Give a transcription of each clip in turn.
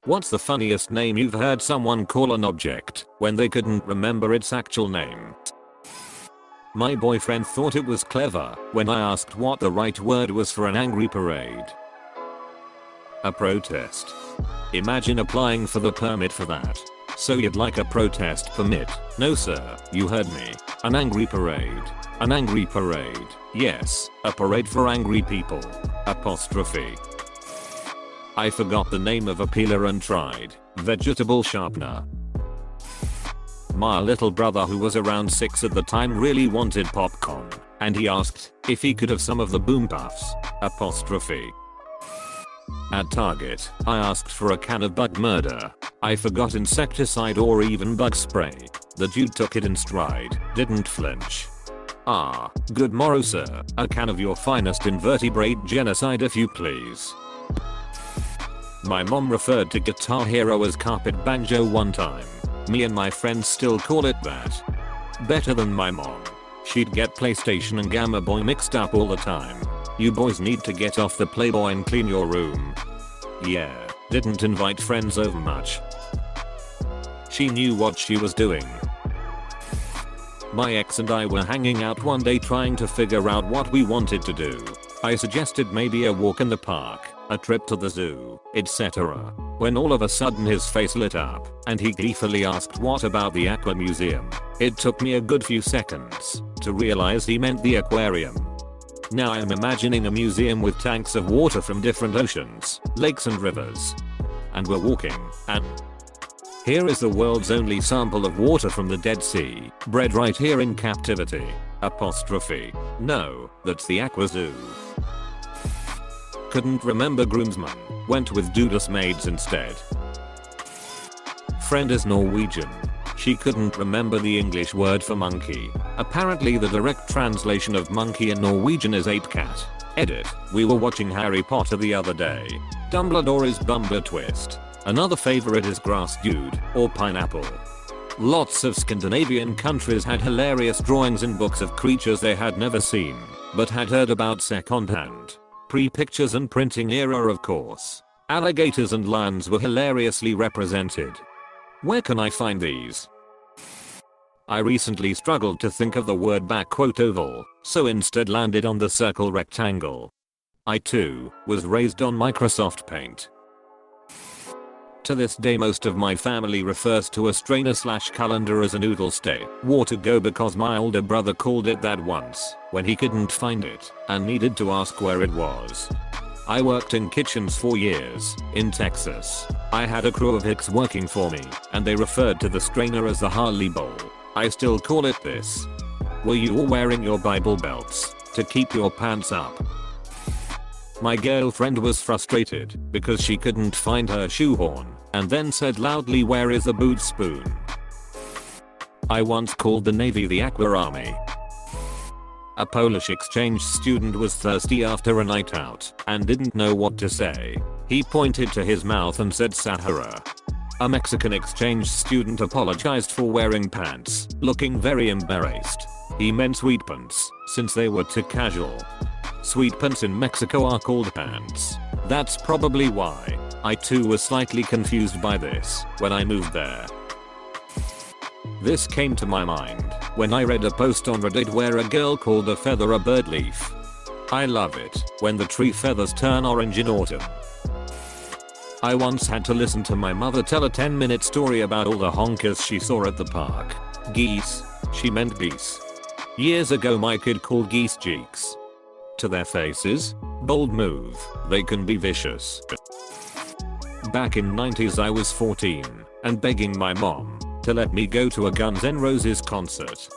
What's the funniest name you've heard someone call an object when they couldn't remember its actual name? My boyfriend thought it was clever when I asked what the right word was for an angry parade. A protest. Imagine applying for the permit for that. So you'd like a protest permit? No sir, you heard me. An angry parade. An angry parade. Yes, a parade for angry people. Apostrophe. I forgot the name of a peeler and tried. Vegetable sharpener. My little brother, who was around 6 at the time, really wanted popcorn, and he asked if he could have some of the boom puffs. Apostrophe. At Target, I asked for a can of bug murder. I forgot insecticide or even bug spray. The dude took it in stride, didn't flinch. Ah, good morrow sir, a can of your finest invertebrate genocide if you please. My mom referred to Guitar Hero as carpet banjo one time. Me and my friends still call it that. Better than my mom. She'd get PlayStation and Gamma Boy mixed up all the time. You boys need to get off the Playboy and clean your room. Yeah, didn't invite friends over much. She knew what she was doing. My ex and I were hanging out one day trying to figure out what we wanted to do. I suggested maybe a walk in the park, a trip to the zoo, etc. When all of a sudden his face lit up and he gleefully asked what about the Aqua Museum. It took me a good few seconds to realize he meant the aquarium. Now I'm imagining a museum with tanks of water from different oceans, lakes and rivers. And we're walking, and here is the world's only sample of water from the Dead Sea, bred right here in captivity. Apostrophe. No, that's the Aqua Zoo. Couldn't remember groomsman, went with Dudas maids instead. Friend is Norwegian. She couldn't remember the English word for monkey. Apparently the direct translation of monkey in Norwegian is ape cat. Edit. We were watching Harry Potter the other day. Dumbledore is Bumble Twist. Another favorite is grass dude, or pineapple. Lots of Scandinavian countries had hilarious drawings in books of creatures they had never seen, but had heard about secondhand. Pre-pictures and printing era of course. Alligators and lions were hilariously represented. Where can I find these? I recently struggled to think of the word oval, so instead landed on the circle rectangle. I too was raised on Microsoft Paint. To this day most of my family refers to a strainer/colander as a noodle stay water go because my older brother called it that once when he couldn't find it and needed to ask where it was. I worked in kitchens for years in Texas. I had a crew of hicks working for me and they referred to the strainer as the Harley Bowl. I still call it this. Were you all wearing your Bible belts to keep your pants up? My girlfriend was frustrated because she couldn't find her shoehorn and then said loudly, "Where is the boot spoon?" I once called the Navy the Aqua Army. A Polish exchange student was thirsty after a night out and didn't know what to say. He pointed to his mouth and said Sahara. A Mexican exchange student apologized for wearing pants, looking very embarrassed. He meant sweat pants, since they were too casual. Sweat pants in Mexico are called pants. That's probably why I too was slightly confused by this when I moved there. This came to my mind when I read a post on Reddit where a girl called a feather a bird leaf. I love it when the tree feathers turn orange in autumn. I once had to listen to my mother tell a 10-minute story about all the honkers she saw at the park. Geese. She meant geese. Years ago my kid called geese cheeks. To their faces? Bold move. They can be vicious. Back in 90s I was 14 and begging my mom to let me go to a Guns N' Roses concert.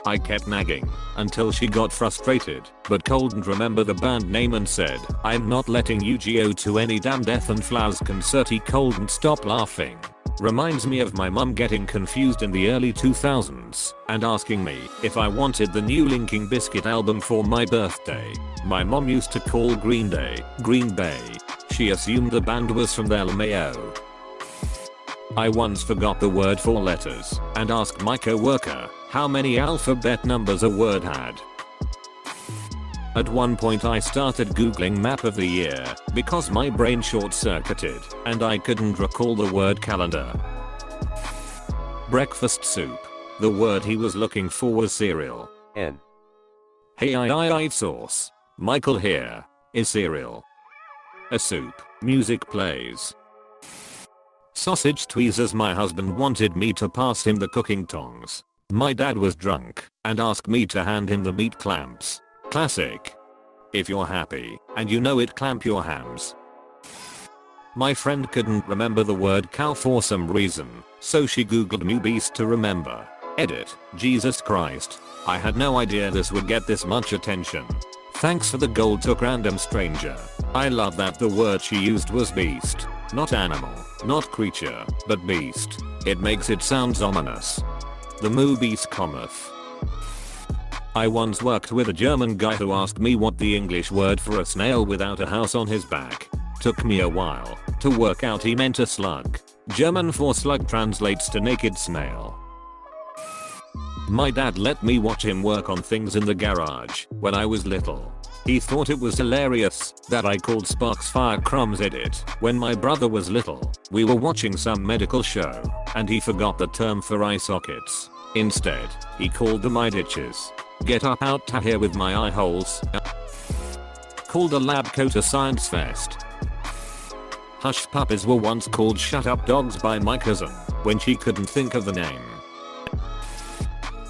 I kept nagging until she got frustrated but couldn't remember the band name and said, "I'm not letting you go to any damn Death and Flowers concert." He couldn't stop laughing. Reminds me of my mum getting confused in the early 2000s and asking me if I wanted the new Linkin Bizkit album for my birthday. My mom used to call Green Day Green Bay. She assumed the band was from their LMAO. I once forgot the word for letters and asked my coworker how many alphabet numbers a word had. At one point I started googling map of the year because my brain short-circuited and I couldn't recall the word calendar. Breakfast soup. The word he was looking for was cereal. N. Hey I sauce. Michael here. Is cereal a soup? Music plays. Sausage tweezers. My husband wanted me to pass him the cooking tongs. My dad was drunk and asked me to hand him the meat clamps. Classic. If you're happy and you know it, clamp your hams. My friend couldn't remember the word cow for some reason, so she googled new beast to remember. Edit. Jesus Christ. I had no idea this would get this much attention. Thanks for the gold, took random stranger. I love that the word she used was beast. Not animal, not creature, but beast. It makes it sounds ominous. The moo beast cometh. I once worked with a German guy who asked me what the English word for a snail without a house on his back. Took me a while to work out he meant a slug. German for slug translates to naked snail. My dad let me watch him work on things in the garage when I was little. He thought it was hilarious that I called sparks fire crumbs. Edit. When my brother was little, we were watching some medical show and he forgot the term for eye sockets. Instead, he called them eye ditches. Get up out to here with my eye holes. Called a lab coat a science fest. Hush puppies were once called shut up dogs by my cousin when she couldn't think of the name.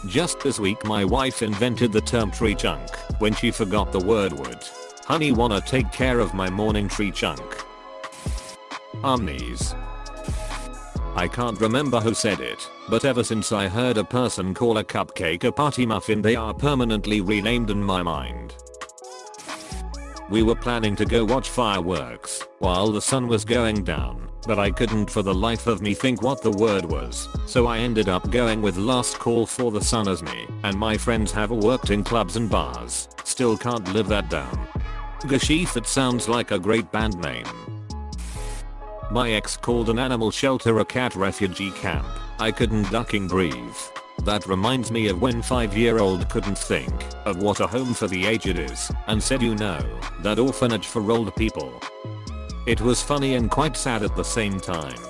Just this week my wife invented the term tree chunk when she forgot the word wood. Honey, wanna take care of my morning tree chunk? Omnis. I can't remember who said it, but ever since I heard a person call a cupcake a party muffin, they are permanently renamed in my mind. We were planning to go watch fireworks while the sun was going down, but I couldn't for the life of me think what the word was, so I ended up going with Last Call for the Sun, as me and my friends have worked in clubs and bars. Still can't live that down. Gashif, it sounds like a great band name. My ex called an animal shelter a cat refugee camp. I couldn't ducking breathe. That reminds me of when 5-year-old couldn't think of what a home for the aged is and said, you know, that orphanage for old people. It was funny and quite sad at the same time.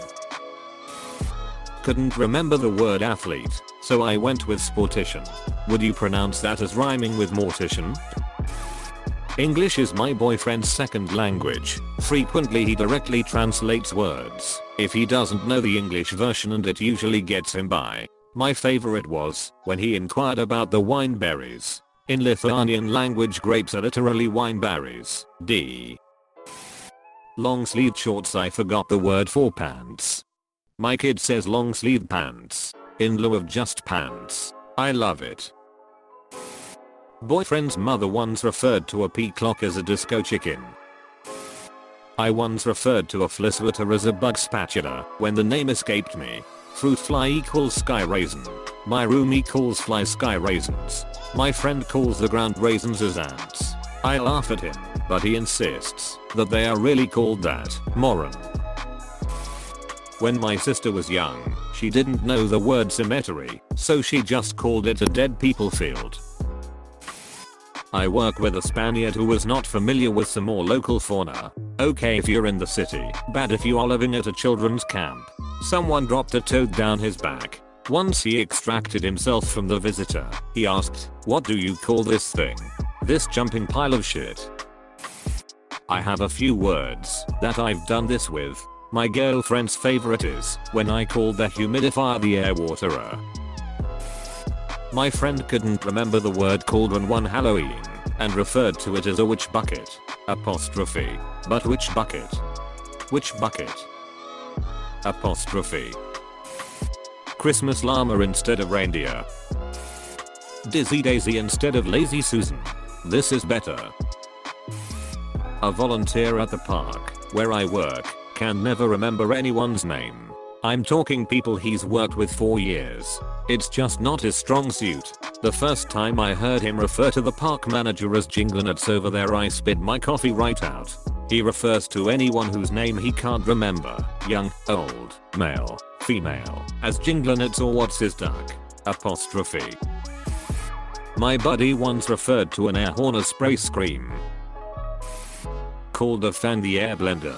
Couldn't remember the word athlete, so I went with sportician. Would you pronounce that as rhyming with mortician? English is my boyfriend's second language. Frequently he directly translates words if he doesn't know the English version, and it usually gets him by. My favorite was when he inquired about the wine berries. In Lithuanian language, grapes are literally wine berries. D. Long sleeved shorts. I forgot the word for pants. My kid says long sleeved pants in lieu of just pants. I love it. Boyfriend's mother once referred to a peacock as a disco chicken. I once referred to a flisswater as a bug spatula when the name escaped me. Fruit fly equals sky raisin. My roomie calls fly sky raisins. My friend calls the ground raisins as ants. I laugh at him, but he insists that they are really called that. Moron. When my sister was young, she didn't know the word cemetery, so she just called it a dead people field. I work with a Spaniard who was not familiar with some more local fauna. Okay if you're in the city, bad if you are living at a children's camp. Someone dropped a toad down his back. Once he extracted himself from the visitor, he asked, "What do you call this thing? This jumping pile of shit?" I have a few words that I've done this with. My girlfriend's favorite is when I called the humidifier the air waterer. My friend couldn't remember the word cauldron one Halloween and referred to it as a witch bucket. Apostrophe. But which bucket? Which bucket? Apostrophe. Christmas llama instead of reindeer. Dizzy Daisy instead of Lazy Susan. This is better. A volunteer at the park where I work can never remember anyone's name. I'm talking people he's worked with for years. It's just not his strong suit. The first time I heard him refer to the park manager as Jinglenuts over there, I spit my coffee right out. He refers to anyone whose name he can't remember, young, old, male, female, as Jinglenuts or what's his duck. Apostrophe. My buddy once referred to an air horn as spray scream. Called a fan the air blender.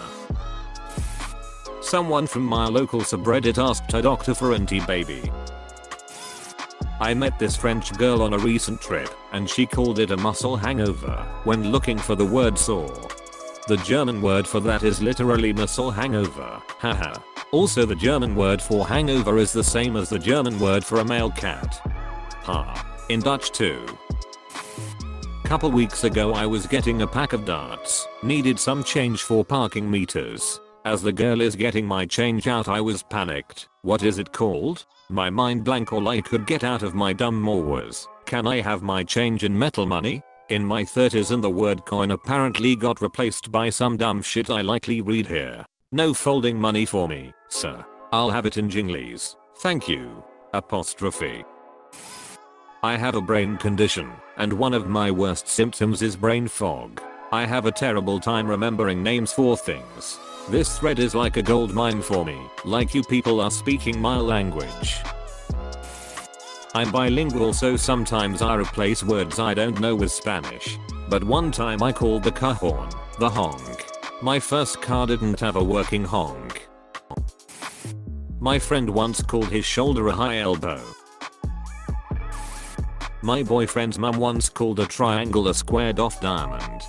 Someone from my local subreddit asked a doctor for anti-baby. I met this French girl on a recent trip and she called it a muscle hangover when looking for the word sore. The German word for that is literally muscle hangover, haha. Also the German word for hangover is the same as the German word for a male cat. Ha. In Dutch too. Couple weeks ago I was getting a pack of darts, needed some change for parking meters. As the girl is getting my change out I was panicked. What is it called? My mind blank. All I could get out of my dumb maw was, can I have my change in metal money? In my 30s and the word coin apparently got replaced by some dumb shit I likely read here. No folding money for me, sir. I'll have it in jinglies. Thank you. Apostrophe. I have a brain condition, and one of my worst symptoms is brain fog. I have a terrible time remembering names for things. This thread is like a gold mine for me, like you people are speaking my language. I'm bilingual so sometimes I replace words I don't know with Spanish. But one time I called the car horn, the honk. My first car didn't have a working honk. My friend once called his shoulder a high elbow. My boyfriend's mum once called a triangle a squared off diamond.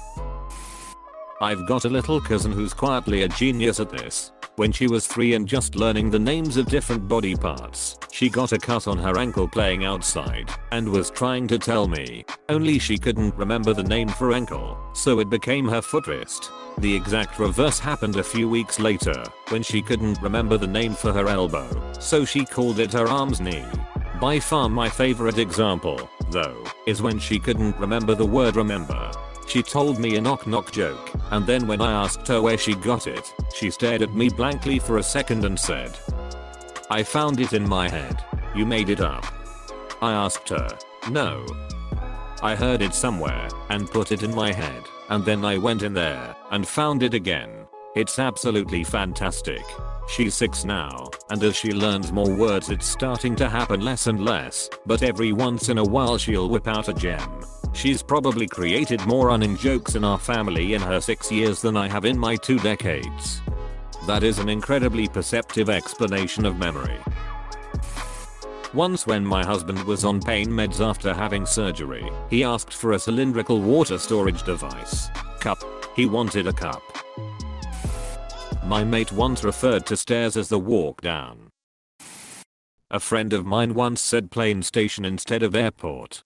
I've got a little cousin who's quietly a genius at this. When she was 3 and just learning the names of different body parts, she got a cut on her ankle playing outside and was trying to tell me, only she couldn't remember the name for ankle, so it became her footrest. The exact reverse happened a few weeks later when she couldn't remember the name for her elbow, so she called it her arm's knee. By far my favorite example, though, is when she couldn't remember the word remember. She told me a knock knock joke, and then when I asked her where she got it, she stared at me blankly for a second and said, I found it in my head. You made it up. I asked her, no. I heard it somewhere and put it in my head, and then I went in there and found it again. It's absolutely fantastic. She's 6 now, and as she learns more words it's starting to happen less and less, but every once in a while she'll whip out a gem. She's probably created more running jokes in our family in her 6 years than I have in my 2 decades. That is an incredibly perceptive explanation of memory. Once when my husband was on pain meds after having surgery, he asked for a cylindrical water storage device. Cup. He wanted a cup. My mate once referred to stairs as the walk down. A friend of mine once said plane station instead of airport.